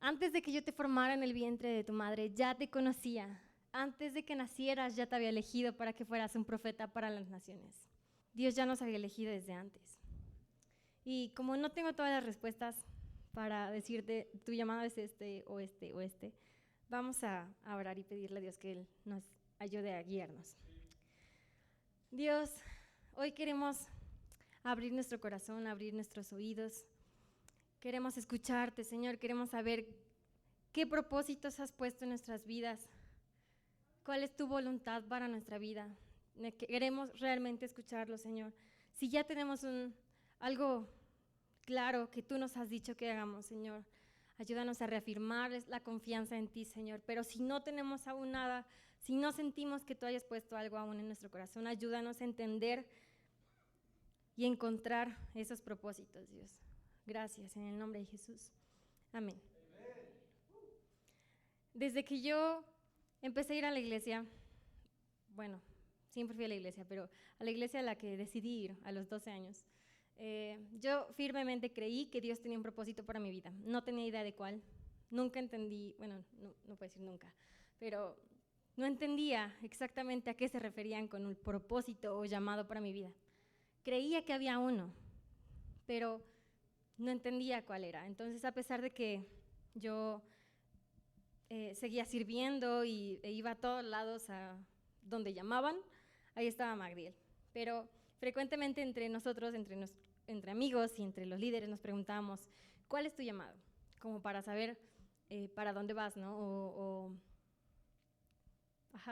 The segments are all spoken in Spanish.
Antes de que yo te formara en el vientre de tu madre, ya te conocía. Antes de que nacieras, ya te había elegido para que fueras un profeta para las naciones. Dios ya nos había elegido desde antes. Y como no tengo todas las respuestas para decirte tu llamado es este o este o este, vamos a orar y pedirle a Dios que Él nos ayude a guiarnos. Dios, hoy queremos abrir nuestro corazón, abrir nuestros oídos. Queremos escucharte, Señor, queremos saber qué propósitos has puesto en nuestras vidas, cuál es tu voluntad para nuestra vida. Queremos realmente escucharlo, Señor. Si ya tenemos algo claro que tú nos has dicho que hagamos, Señor, ayúdanos a reafirmar la confianza en ti, Señor. Pero si no tenemos aún nada, si no sentimos que tú hayas puesto algo aún en nuestro corazón, ayúdanos a entender y encontrar esos propósitos, Dios. Gracias, en el nombre de Jesús. Amén. Desde que yo empecé a ir a la iglesia, bueno, siempre fui a la iglesia, pero a la iglesia a la que decidí ir a los 12 años, yo firmemente creí que Dios tenía un propósito para mi vida. No tenía idea de cuál. Nunca entendí, bueno, no puedo decir nunca, pero no entendía exactamente a qué se referían con un propósito o llamado para mi vida. Creía que había uno, pero no entendía cuál era. Entonces, a pesar de que yo seguía sirviendo e iba a todos lados a donde llamaban, ahí estaba Magdiel. Pero frecuentemente entre nosotros, entre amigos y entre los líderes nos preguntábamos, ¿cuál es tu llamado? Como para saber para dónde vas, ¿no?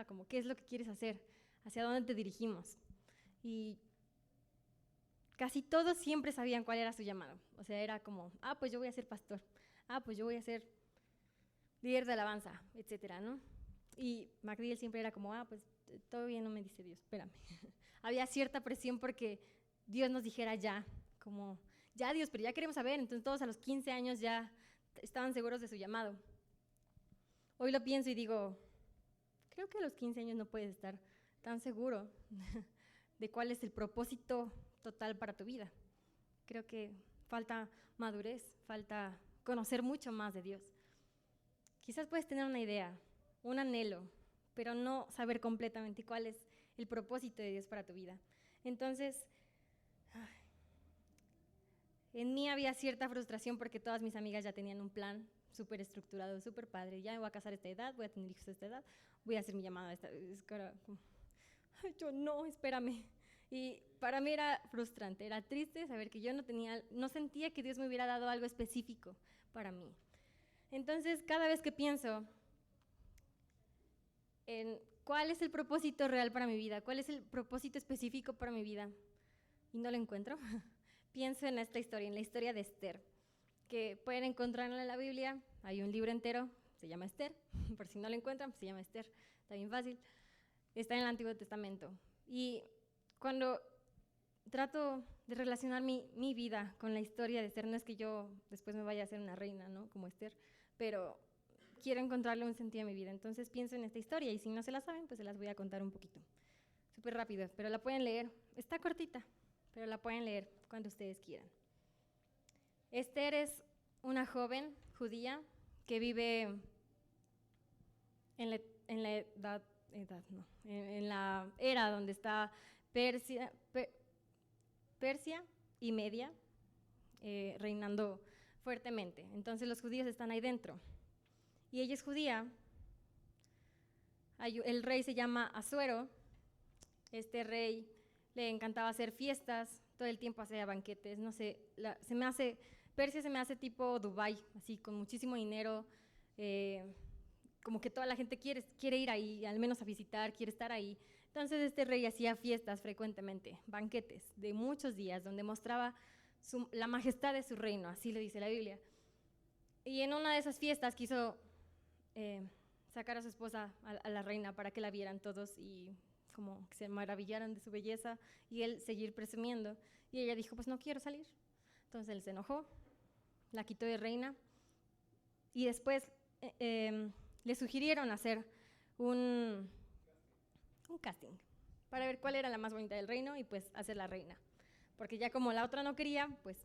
Como qué es lo que quieres hacer, hacia dónde te dirigimos. Y casi todos siempre sabían cuál era su llamado. O sea, era como, pues yo voy a ser pastor, pues yo voy a ser líder de alabanza, etcétera, ¿no? Y Magdiel siempre era como, pues todavía no me dice Dios, espérame. Había cierta presión porque Dios nos dijera ya, como, ya Dios, pero ya queremos saber. Entonces todos a los 15 años ya estaban seguros de su llamado. Hoy lo pienso y digo, creo que a los 15 años no puedes estar tan seguro de cuál es el propósito total para tu vida. Creo que falta madurez, falta conocer mucho más de Dios. Quizás puedes tener una idea, un anhelo, pero no saber completamente cuál es el propósito de Dios para tu vida. Entonces, en mí había cierta frustración porque todas mis amigas ya tenían un plan súper estructurado, súper padre. Ya me voy a casar a esta edad, voy a tener hijos a esta edad, voy a hacer mi llamada a esta edad. Yo no, espérame. Y para mí era frustrante, era triste saber que yo no sentía que Dios me hubiera dado algo específico para mí. Entonces, cada vez que pienso en cuál es el propósito real para mi vida, cuál es el propósito específico para mi vida, y no lo encuentro, pienso en esta historia, en la historia de Esther, que pueden encontrarla en la Biblia. Hay un libro entero, se llama Esther, por si no lo encuentran, se llama Esther, está bien fácil. Está en el Antiguo Testamento. Y cuando trato de relacionar mi vida con la historia de Esther, no es que yo después me vaya a ser una reina, ¿no? Como Esther, pero quiero encontrarle un sentido a mi vida. Entonces pienso en esta historia y si no se la saben, pues se las voy a contar un poquito. Súper rápido, pero la pueden leer. Está cortita, pero la pueden leer cuando ustedes quieran. Esther es una joven judía que vive en la era donde está Persia y Media reinando fuertemente. Entonces los judíos están ahí dentro. Y ella es judía. El rey se llama Asuero. Este rey le encantaba hacer fiestas, todo el tiempo hacía banquetes. No sé, Persia se me hace tipo Dubái, así con muchísimo dinero. Como que toda la gente quiere ir ahí, al menos a visitar, quiere estar ahí. Entonces este rey hacía fiestas frecuentemente, banquetes de muchos días, donde mostraba la majestad de su reino, así lo dice la Biblia. Y en una de esas fiestas quiso sacar a su esposa, a la reina, para que la vieran todos y como que se maravillaran de su belleza y él seguir presumiendo. Y ella dijo, pues no quiero salir. Entonces él se enojó, la quitó de reina y después le sugirieron hacer un casting para ver cuál era la más bonita del reino y pues hacer la reina, porque ya como la otra no quería, pues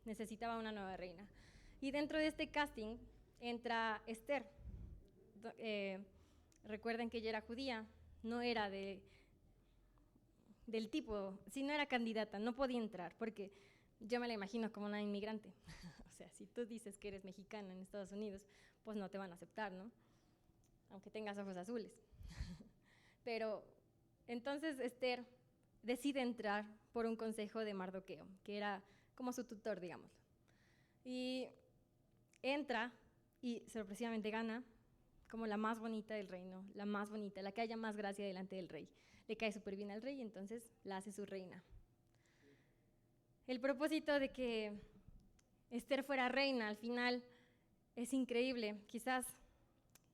necesitaba una nueva reina. Y dentro de este casting entra Esther. Recuerden que ella era judía, no era del tipo, si no era candidata, no podía entrar, porque yo me la imagino como una inmigrante. O sea, si tú dices que eres mexicana en Estados Unidos, pues no te van a aceptar, ¿no? Aunque tengas ojos azules. Pero entonces Esther decide entrar por un consejo de Mardoqueo, que era como su tutor, digámoslo. Y entra y sorpresivamente gana como la más bonita del reino, la más bonita, la que haya más gracia delante del rey. Le cae súper bien al rey y entonces la hace su reina. El propósito de que Esther fuera reina al final es increíble, quizás,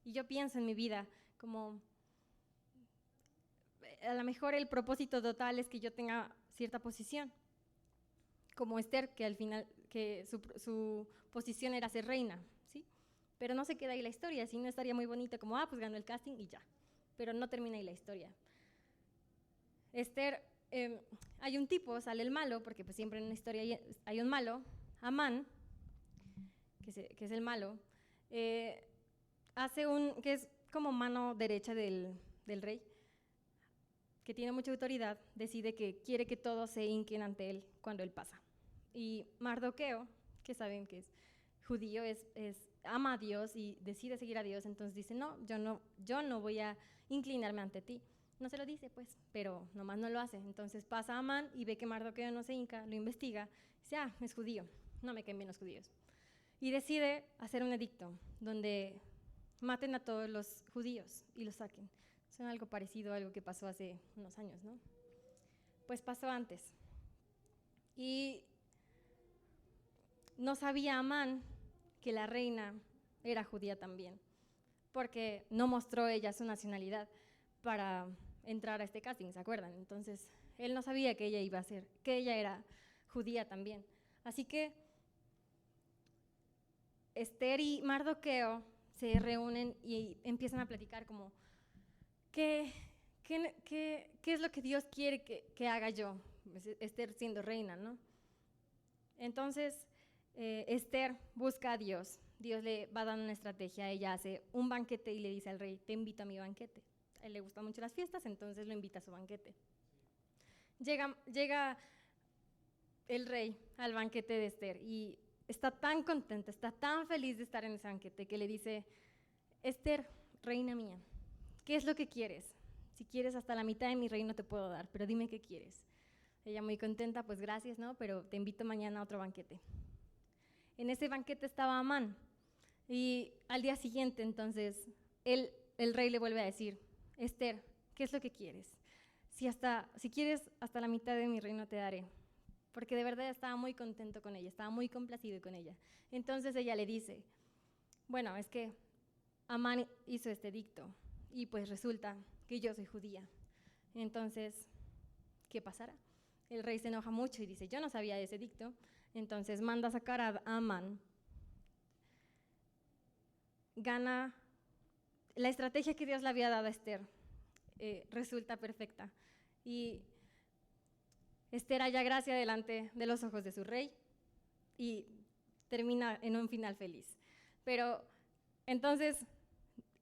y yo pienso en mi vida como a lo mejor el propósito total es que yo tenga cierta posición, como Esther, que al final que su posición era ser reina, ¿sí? Pero no se queda ahí la historia, si no estaría muy bonito como, pues ganó el casting y ya, pero no termina ahí la historia. Esther, hay un tipo, sale el malo, porque pues siempre en una historia hay un malo, Amán, que es el malo, hace que es como mano derecha del rey, que tiene mucha autoridad, decide que quiere que todos se hinquen ante él cuando él pasa. Y Mardoqueo, que saben que es judío, ama a Dios y decide seguir a Dios, entonces dice, no, yo no voy a inclinarme ante ti. No se lo dice, pues, pero nomás no lo hace. Entonces pasa a Amán y ve que Mardoqueo no se hinca, lo investiga, dice, es judío, no me caen bien los judíos. Y decide hacer un edicto donde maten a todos los judíos y los saquen. Es algo parecido a algo que pasó hace unos años, ¿no? Pues pasó antes. Y no sabía Amán que la reina era judía también, porque no mostró ella su nacionalidad para entrar a este casting, ¿se acuerdan? Entonces, él no sabía que ella era judía también. Así que Esther y Mardoqueo se reúnen y empiezan a platicar como, ¿qué es lo que Dios quiere que haga yo? Esther siendo reina, ¿no? Entonces, Esther busca a Dios. Dios le va dando una estrategia. Ella hace un banquete y le dice al rey, te invito a mi banquete. A él le gustan mucho las fiestas, entonces lo invita a su banquete. Llega el rey al banquete de Esther y está tan contenta, está tan feliz de estar en ese banquete que le dice, Esther, reina mía, ¿qué es lo que quieres? Si quieres hasta la mitad de mi reino te puedo dar, pero dime qué quieres. Ella muy contenta, pues gracias, ¿no? Pero te invito mañana a otro banquete. En ese banquete estaba Amán y al día siguiente entonces el rey le vuelve a decir, Esther, ¿qué es lo que quieres? Si quieres hasta la mitad de mi reino te daré. Porque de verdad estaba muy contento con ella, estaba muy complacido con ella. Entonces ella le dice, bueno, es que Amán hizo este edicto y pues resulta que yo soy judía. Entonces, ¿qué pasará? El rey se enoja mucho y dice, yo no sabía de ese edicto. Entonces manda a sacar a Amán. Gana la estrategia que Dios le había dado a Esther. Resulta perfecta. Y Esther halla gracia delante de los ojos de su rey y termina en un final feliz. Pero entonces,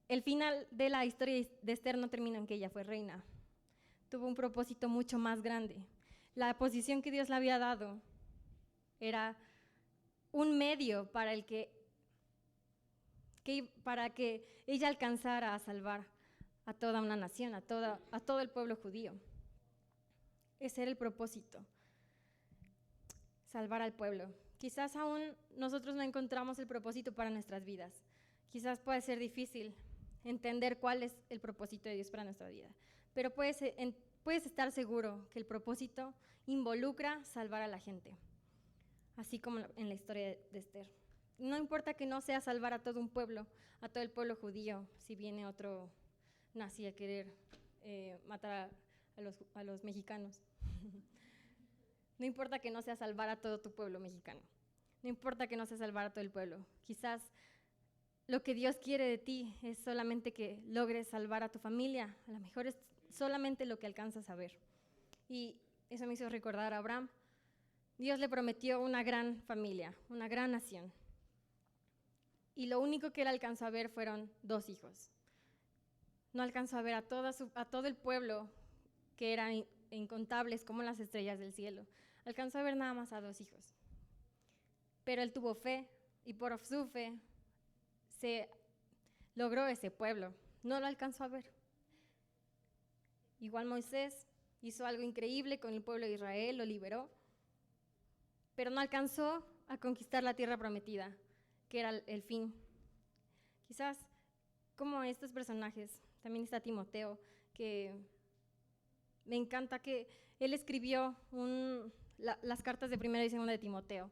el final de la historia de Esther no termina en que ella fue reina. Tuvo un propósito mucho más grande. La posición que Dios le había dado era un medio para que ella alcanzara a salvar a toda una nación, a todo el pueblo judío. Ese era el propósito, salvar al pueblo. Quizás aún nosotros no encontramos el propósito para nuestras vidas. Quizás puede ser difícil entender cuál es el propósito de Dios para nuestra vida, pero puedes estar seguro que el propósito involucra salvar a la gente, así como en la historia de Esther. No importa que no sea salvar a todo un pueblo, a todo el pueblo judío, si viene otro nazi a querer matar a los mexicanos. No importa que no sea salvar a todo tu pueblo mexicano. No importa que no sea salvar a todo el pueblo. Quizás lo que Dios quiere de ti es solamente que logres salvar a tu familia. A lo mejor es solamente lo que alcanzas a ver. Y eso me hizo recordar a Abraham. Dios le prometió una gran familia, una gran nación. y lo único que él alcanzó a ver fueron 2 hijos. No alcanzó a ver a todo el pueblo, que eran incontables como las estrellas del cielo. Alcanzó a ver nada más a 2 hijos. Pero él tuvo fe, y por su fe se logró ese pueblo. No lo alcanzó a ver. Igual Moisés hizo algo increíble con el pueblo de Israel, lo liberó, pero no alcanzó a conquistar la tierra prometida, que era el fin. Quizás como estos personajes, también está Timoteo, que me encanta que él escribió las cartas de 1 y 2 de Timoteo.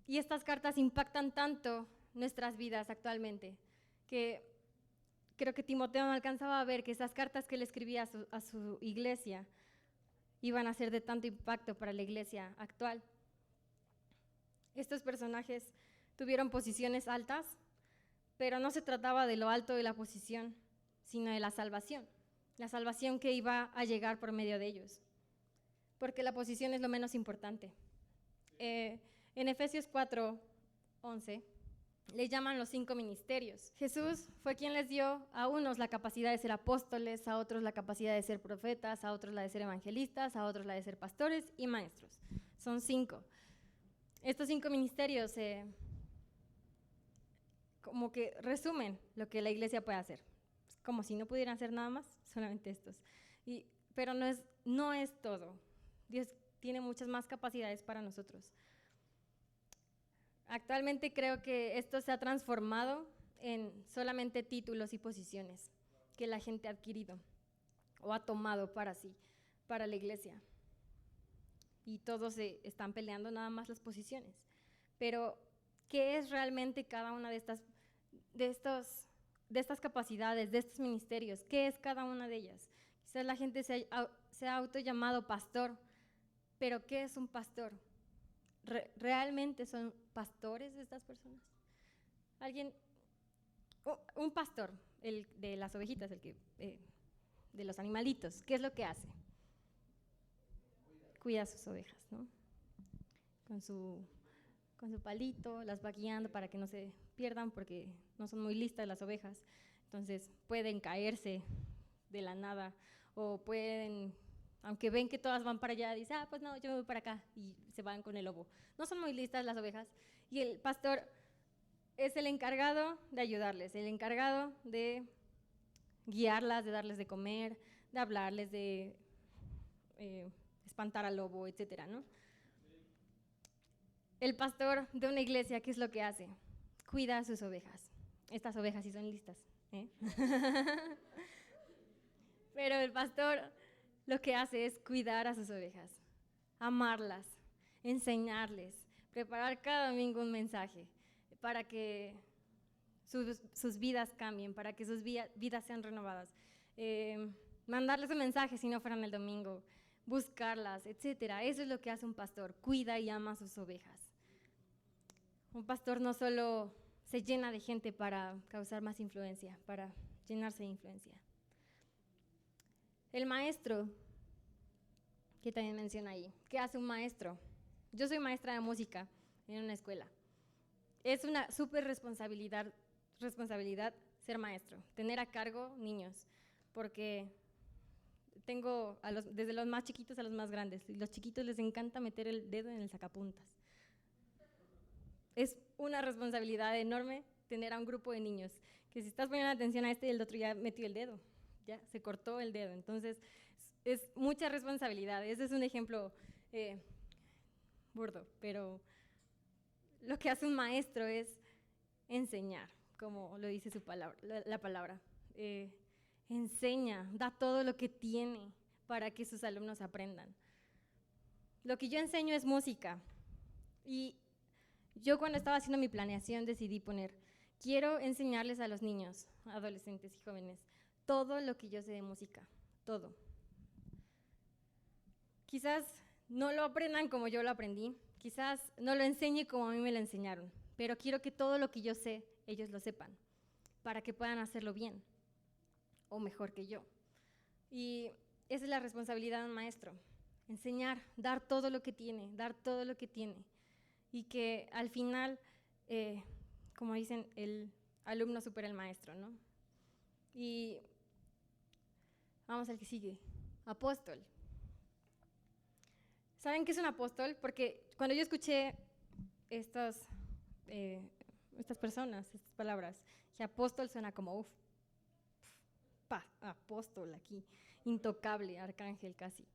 Y estas cartas impactan tanto nuestras vidas actualmente, que creo que Timoteo no alcanzaba a ver que esas cartas que él escribía a su iglesia iban a ser de tanto impacto para la iglesia actual. Estos personajes tuvieron posiciones altas, pero no se trataba de lo alto de la posición, sino de la salvación que iba a llegar por medio de ellos, porque la posición es lo menos importante. En Efesios 4:11 le llaman los 5 ministerios. Jesús fue quien les dio a unos la capacidad de ser apóstoles, a otros la capacidad de ser profetas, a otros la de ser evangelistas, a otros la de ser pastores y maestros. Son 5. Estos 5 ministerios como que resumen lo que la iglesia puede hacer. Como si no pudieran hacer nada más, solamente estos. Pero no es todo. Dios tiene muchas más capacidades para nosotros. Actualmente creo que esto se ha transformado en solamente títulos y posiciones que la gente ha adquirido o ha tomado para sí, para la iglesia. Y todos se están peleando nada más las posiciones. Pero, ¿qué es realmente cada una de estas capacidades, de estos ministerios? ¿Qué es cada una de ellas? Quizás la gente se ha autollamado pastor, pero ¿qué es un pastor? ¿Realmente son pastores estas personas? Un pastor, el de las ovejitas, de los animalitos, ¿qué es lo que hace? Cuida sus ovejas, ¿no? Con su palito, las va guiando para que no se pierdan, porque no son muy listas las ovejas, entonces pueden caerse de la nada, o pueden, aunque ven que todas van para allá, dicen, pues no, yo me voy para acá, y se van con el lobo. No son muy listas las ovejas, y el pastor es el encargado de ayudarles, el encargado de guiarlas, de darles de comer, de hablarles, de espantar al lobo, etcétera, ¿no? El pastor de una iglesia, ¿qué es lo que hace? Cuida a sus ovejas. Estas ovejas sí son listas, ¿eh? Pero el pastor lo que hace es cuidar a sus ovejas, amarlas, enseñarles, preparar cada domingo un mensaje para que sus vidas cambien, para que sus vidas sean renovadas. Mandarles un mensaje si no fueran el domingo, buscarlas, etcétera. Eso es lo que hace un pastor, cuida y ama a sus ovejas. Un pastor no solo se llena de gente para causar más influencia, para llenarse de influencia. El maestro, que también menciona ahí, ¿qué hace un maestro? Yo soy maestra de música en una escuela. Es una súper responsabilidad ser maestro, tener a cargo niños, porque tengo desde los más chiquitos a los más grandes, y los chiquitos les encanta meter el dedo en el sacapuntas. Es una responsabilidad enorme tener a un grupo de niños, que si estás poniendo atención a este y el otro ya metió el dedo, ya se cortó el dedo, entonces es mucha responsabilidad. Ese es un ejemplo burdo, pero lo que hace un maestro es enseñar, como lo dice la palabra. Enseña, da todo lo que tiene para que sus alumnos aprendan. Lo que yo enseño es música, y yo cuando estaba haciendo mi planeación decidí poner, quiero enseñarles a los niños, adolescentes y jóvenes, todo lo que yo sé de música, todo. Quizás no lo aprendan como yo lo aprendí, quizás no lo enseñe como a mí me lo enseñaron, pero quiero que todo lo que yo sé, ellos lo sepan, para que puedan hacerlo bien, o mejor que yo. Y esa es la responsabilidad de un maestro, enseñar, dar todo lo que tiene, y que al final como dicen, el alumno supera al maestro, ¿no? Y vamos al que sigue, apóstol. ¿Saben qué es un apóstol? Porque cuando yo escuché estas personas, estas palabras, que apóstol suena como, apóstol aquí, intocable, arcángel casi.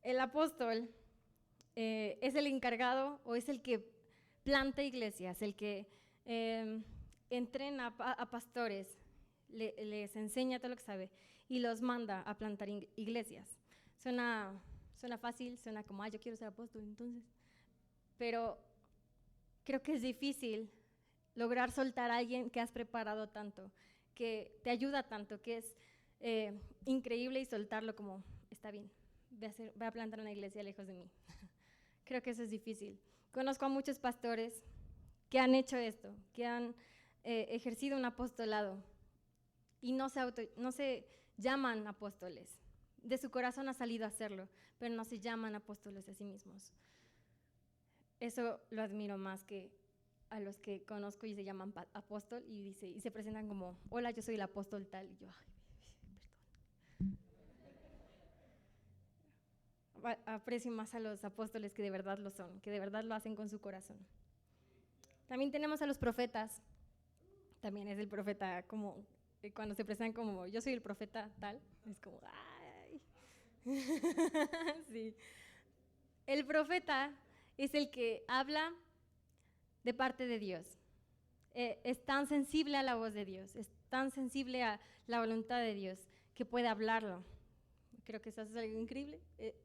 El apóstol es el encargado o es el que planta iglesias, el que entrena a pastores, les enseña todo lo que sabe y los manda a plantar iglesias. Suena fácil, suena como, yo quiero ser apóstol, entonces. Pero creo que es difícil lograr soltar a alguien que has preparado tanto, que te ayuda tanto, que es increíble, y soltarlo como, está bien, voy a plantar una iglesia lejos de mí. Creo que eso es difícil. Conozco a muchos pastores que han hecho esto, que han ejercido un apostolado y no se llaman apóstoles. De su corazón ha salido a hacerlo, pero no se llaman apóstoles a sí mismos. Eso lo admiro más que a los que conozco y se llaman apóstol y se presentan como, hola, yo soy el apóstol tal, y yo, perdón. Aprecio más a los apóstoles que de verdad lo son, que de verdad lo hacen con su corazón. También tenemos a los profetas. También es el profeta, como cuando se presentan como, yo soy el profeta tal, es como, ¡ay! Sí. El profeta es el que habla de parte de Dios. Es tan sensible a la voz de Dios, es tan sensible a la voluntad de Dios que puede hablarlo. Creo que eso es algo increíble,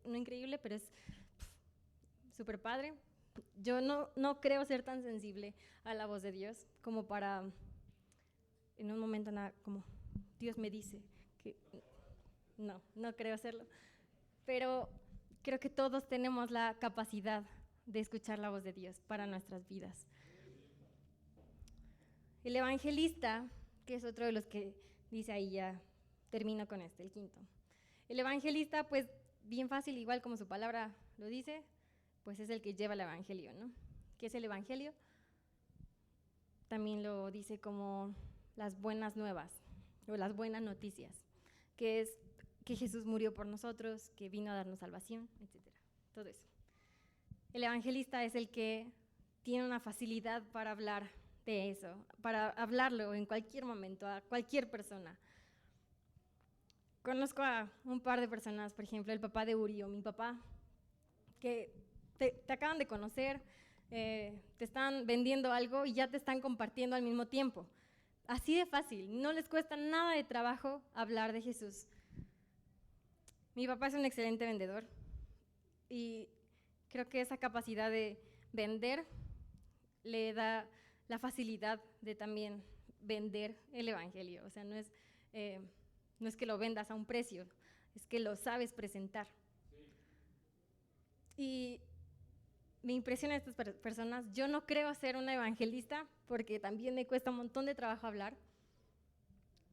no increíble, pero es súper padre. Yo no creo ser tan sensible a la voz de Dios como para, en un momento, nada, como Dios me dice que no creo hacerlo. Pero creo que todos tenemos la capacidad de escuchar la voz de Dios para nuestras vidas. El evangelista, que es otro de los que dice ahí, ya termino con el quinto. El evangelista, pues bien fácil, igual como su palabra lo dice, pues es el que lleva el evangelio, ¿no? ¿Qué es el evangelio? También lo dice como las buenas nuevas o las buenas noticias, que es que Jesús murió por nosotros, que vino a darnos salvación, etcétera. Todo eso. El evangelista es el que tiene una facilidad para hablar de eso, para hablarlo en cualquier momento, a cualquier persona. Conozco a un par de personas, por ejemplo, el papá de Uri o mi papá, que te acaban de conocer, te están vendiendo algo y ya te están compartiendo al mismo tiempo. Así de fácil, no les cuesta nada de trabajo hablar de Jesús. Mi papá es un excelente vendedor y creo que esa capacidad de vender le da la facilidad de también vender el evangelio. O sea, no es que lo vendas a un precio, es que lo sabes presentar. Y me impresionan estas personas. Yo no creo ser una evangelista porque también me cuesta un montón de trabajo hablar,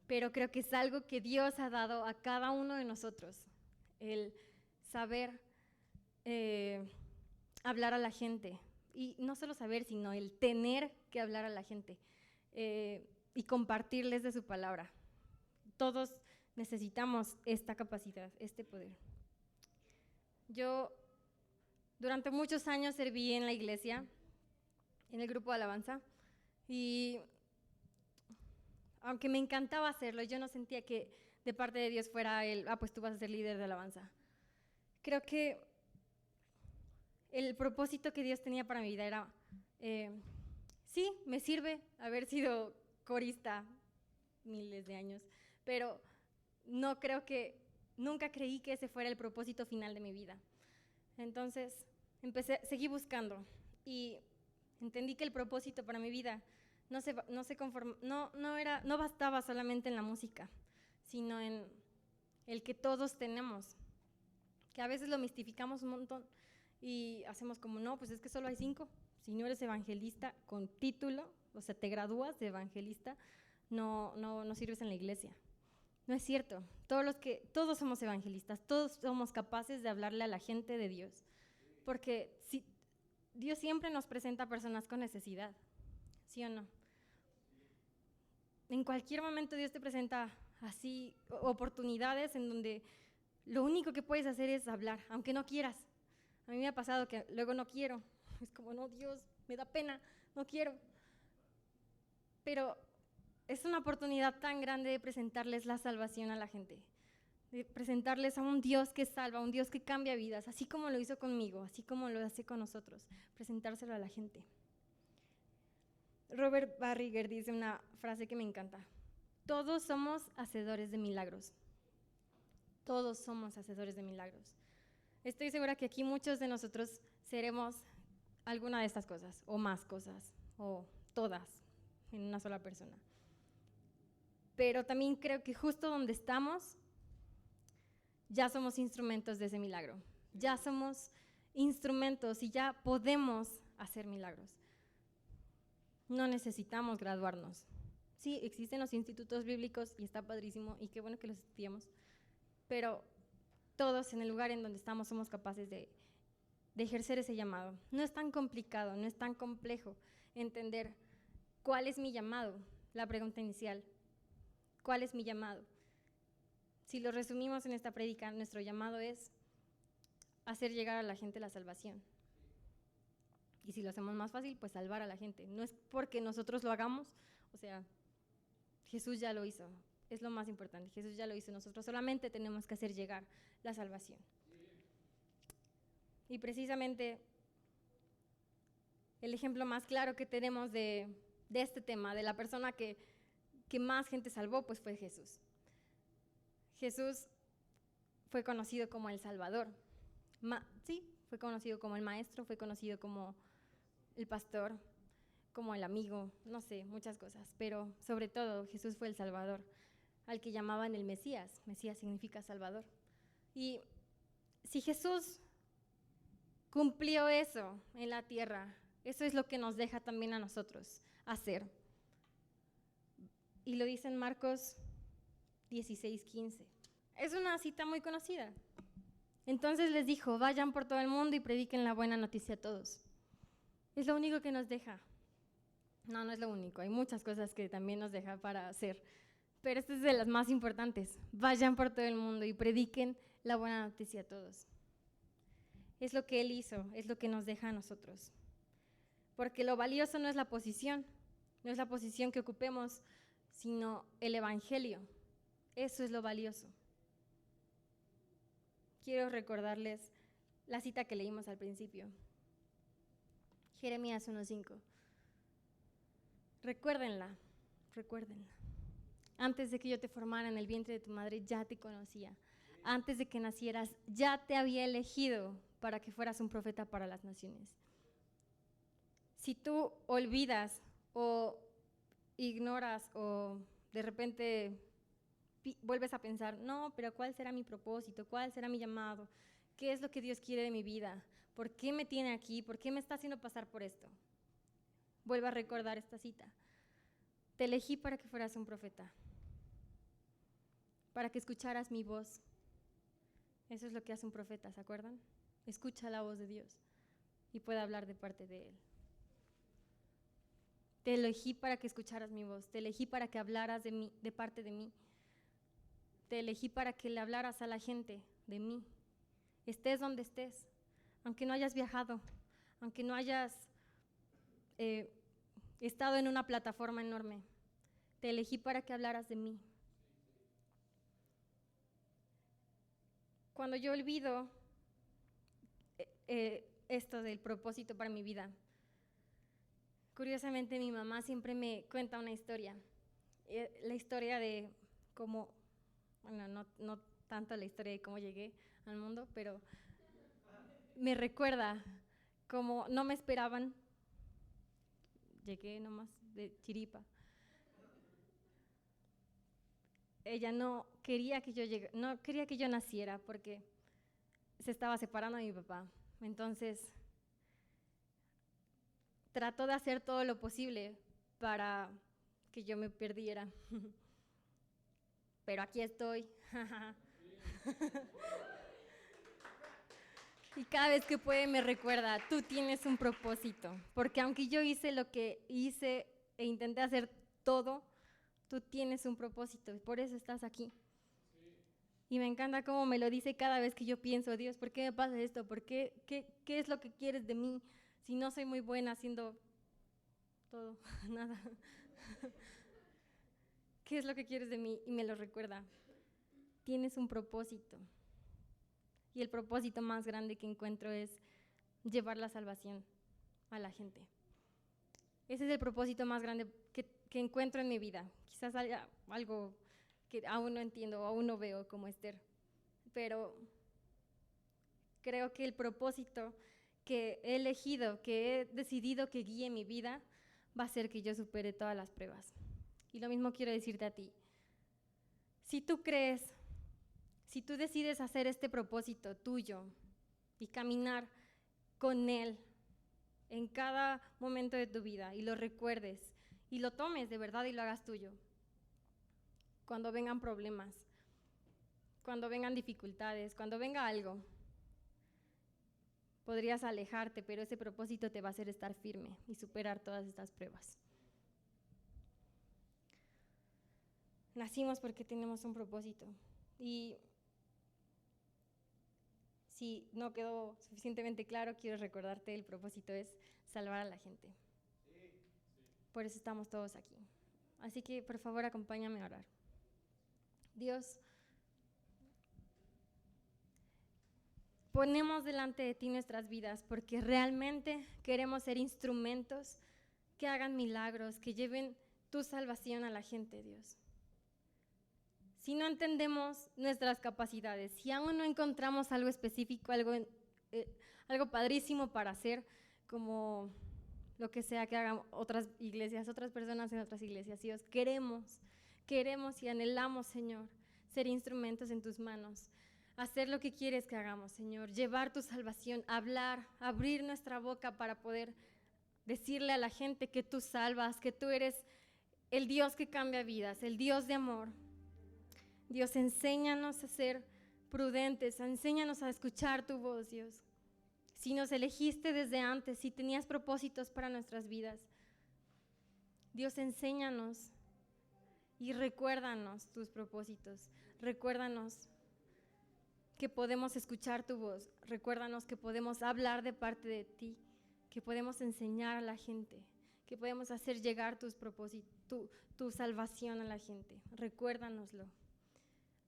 pero creo que es algo que Dios ha dado a cada uno de nosotros, el saber hablar a la gente. Y no solo saber, sino el tener que hablar a la gente y compartirles de su palabra. Todos necesitamos esta capacidad, este poder. Yo durante muchos años serví en la iglesia, en el grupo de alabanza, y aunque me encantaba hacerlo, yo no sentía que de parte de Dios fuera pues tú vas a ser líder de alabanza. Creo que el propósito que Dios tenía para mi vida era, sí, me sirve haber sido corista miles de años, pero nunca creí que ese fuera el propósito final de mi vida. Entonces seguí buscando y entendí que el propósito para mi vida no bastaba solamente en la música, sino en el que todos tenemos, que a veces lo mistificamos un montón y hacemos como, no, pues es que solo hay 5. Si no eres evangelista con título, o sea, te gradúas de evangelista, no sirves en la iglesia. No es cierto. Todos somos evangelistas, todos somos capaces de hablarle a la gente de Dios, porque Dios siempre nos presenta personas con necesidad. ¿sí o no? En cualquier momento Dios te presenta así oportunidades en donde lo único que puedes hacer es hablar, aunque no quieras. A mí me ha pasado que luego no quiero. Es como, no, Dios, me da pena, no quiero. Pero es una oportunidad tan grande de presentarles la salvación a la gente, de presentarles a un Dios que salva, a un Dios que cambia vidas, así como lo hizo conmigo, así como lo hace con nosotros, presentárselo a la gente. Robert Barriger dice una frase que me encanta: todos somos hacedores de milagros. Todos somos hacedores de milagros. Estoy segura que aquí muchos de nosotros seremos alguna de estas cosas, o más cosas, o todas, en una sola persona. Pero también creo que justo donde estamos, ya somos instrumentos de ese milagro. Ya somos instrumentos y ya podemos hacer milagros. No necesitamos graduarnos. Sí, existen los institutos bíblicos y está padrísimo y qué bueno que los estudiamos, pero todos en el lugar en donde estamos somos capaces de ejercer ese llamado. No es tan complicado, no es tan complejo entender cuál es mi llamado, la pregunta inicial. ¿Cuál es mi llamado? Si lo resumimos en esta prédica, nuestro llamado es hacer llegar a la gente la salvación. Y si lo hacemos más fácil, pues salvar a la gente. No es porque nosotros lo hagamos, o sea, Jesús ya lo hizo, es lo más importante, Jesús ya lo hizo, nosotros solamente tenemos que hacer llegar la salvación. Y precisamente el ejemplo más claro que tenemos de este tema, de la persona que más gente salvó, pues fue Jesús. Jesús fue conocido como el Salvador. Sí, fue conocido como el Maestro, fue conocido como el Pastor, como el amigo, no sé, muchas cosas, pero sobre todo Jesús fue el Salvador, al que llamaban el Mesías. Mesías significa Salvador. Y si Jesús cumplió eso en la tierra, eso es lo que nos deja también a nosotros hacer. Y lo dice en Marcos 16:15. Es una cita muy conocida. Entonces les dijo: vayan por todo el mundo y prediquen la buena noticia a todos. Es lo único que nos deja. No, no es lo único. Hay muchas cosas que también nos deja para hacer. Pero esta es de las más importantes. Vayan por todo el mundo y prediquen la buena noticia a todos. Es lo que Él hizo, es lo que nos deja a nosotros. Porque lo valioso no es la posición, no es la posición que ocupemos, sino el evangelio. Eso es lo valioso. Quiero recordarles la cita que leímos al principio. Jeremías 1:5. Recuérdenla. Antes de que yo te formara en el vientre de tu madre, ya te conocía. Antes de que nacieras, ya te había elegido para que fueras un profeta para las naciones. Si tú olvidas o ignoras o de repente vuelves a pensar, no, pero ¿cuál será mi propósito? ¿Cuál será mi llamado? ¿Qué es lo que Dios quiere de mi vida? ¿Por qué me tiene aquí? ¿Por qué me está haciendo pasar por esto? Vuelvo a recordar esta cita. Te elegí para que fueras un profeta, para que escucharas mi voz. Eso es lo que hace un profeta, ¿se acuerdan? Escucha la voz de Dios y puede hablar de parte de Él. Te elegí para que escucharas mi voz, te elegí para que hablaras de mí, de parte de mí. Te elegí para que le hablaras a la gente de mí. Estés donde estés, aunque no hayas viajado, aunque no hayas estado en una plataforma enorme, te elegí para que hablaras de mí. Cuando yo olvido esto del propósito para mi vida, curiosamente mi mamá siempre me cuenta una historia, la historia de cómo, bueno, no tanto la historia de cómo llegué al mundo, pero me recuerda cómo no me esperaban, llegué nomás de chiripa. Ella no quería que yo naciera porque se estaba separando de mi papá. Entonces, trató de hacer todo lo posible para que yo me perdiera. Pero aquí estoy. Y cada vez que puede me recuerda, tú tienes un propósito. Porque aunque yo hice lo que hice e intenté hacer todo, tú tienes un propósito y por eso estás aquí. Y me encanta cómo me lo dice cada vez que yo pienso, Dios, ¿por qué me pasa esto? ¿Qué es lo que quieres de mí si no soy muy buena haciendo todo, nada? ¿Qué es lo que quieres de mí? Y me lo recuerda. Tienes un propósito. Y el propósito más grande que encuentro es llevar la salvación a la gente. Ese es el propósito más grande que encuentro en mi vida. Quizás haya algo que aún no entiendo o aún no veo como Esther, pero creo que el propósito que he elegido, que he decidido que guíe mi vida, va a ser que yo supere todas las pruebas. Y lo mismo quiero decirte a ti. Si tú crees, si tú decides hacer este propósito tuyo y caminar con él en cada momento de tu vida y lo recuerdes y lo tomes de verdad y lo hagas tuyo, cuando vengan problemas, cuando vengan dificultades, cuando venga algo, podrías alejarte, pero ese propósito te va a hacer estar firme y superar todas estas pruebas. Nacimos porque tenemos un propósito. Y si no quedó suficientemente claro, quiero recordarte, el propósito es salvar a la gente. Por eso estamos todos aquí. Así que, por favor, acompáñame a orar. Dios, ponemos delante de ti nuestras vidas porque realmente queremos ser instrumentos que hagan milagros, que lleven tu salvación a la gente, Dios. Si no entendemos nuestras capacidades, si aún no encontramos algo específico, algo padrísimo para hacer, como lo que sea que hagan otras iglesias, otras personas en otras iglesias, Dios, queremos y anhelamos, Señor, ser instrumentos en tus manos, hacer lo que quieres que hagamos, Señor, llevar tu salvación, hablar, abrir nuestra boca para poder decirle a la gente que tú salvas, que tú eres el Dios que cambia vidas, el Dios de amor. Dios, enséñanos a ser prudentes, enséñanos a escuchar tu voz, Dios. Si nos elegiste desde antes, si tenías propósitos para nuestras vidas, Dios, enséñanos y recuérdanos tus propósitos. Recuérdanos que podemos escuchar tu voz. Recuérdanos que podemos hablar de parte de ti, que podemos enseñar a la gente, que podemos hacer llegar tus propósitos, tu salvación a la gente. Recuérdanoslo.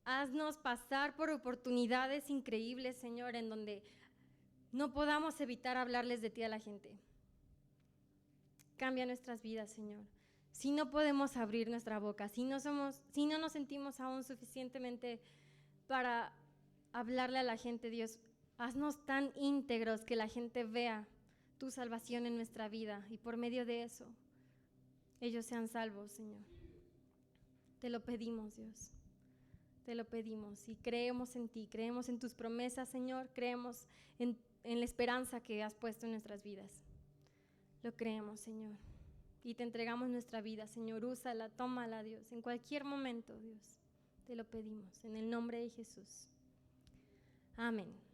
Haznos pasar por oportunidades increíbles, Señor, en donde no podamos evitar hablarles de ti a la gente. Cambia nuestras vidas, Señor. Si no podemos abrir nuestra boca, si no nos sentimos aún suficientemente para hablarle a la gente, Dios, haznos tan íntegros que la gente vea tu salvación en nuestra vida y por medio de eso ellos sean salvos, Señor. Te lo pedimos, Dios. Te lo pedimos y creemos en ti, creemos en tus promesas, Señor, creemos en la esperanza que has puesto en nuestras vidas. Lo creemos, Señor, y te entregamos nuestra vida, Señor. Úsala, tómala, Dios, en cualquier momento, Dios. Te lo pedimos, en el nombre de Jesús. Amén.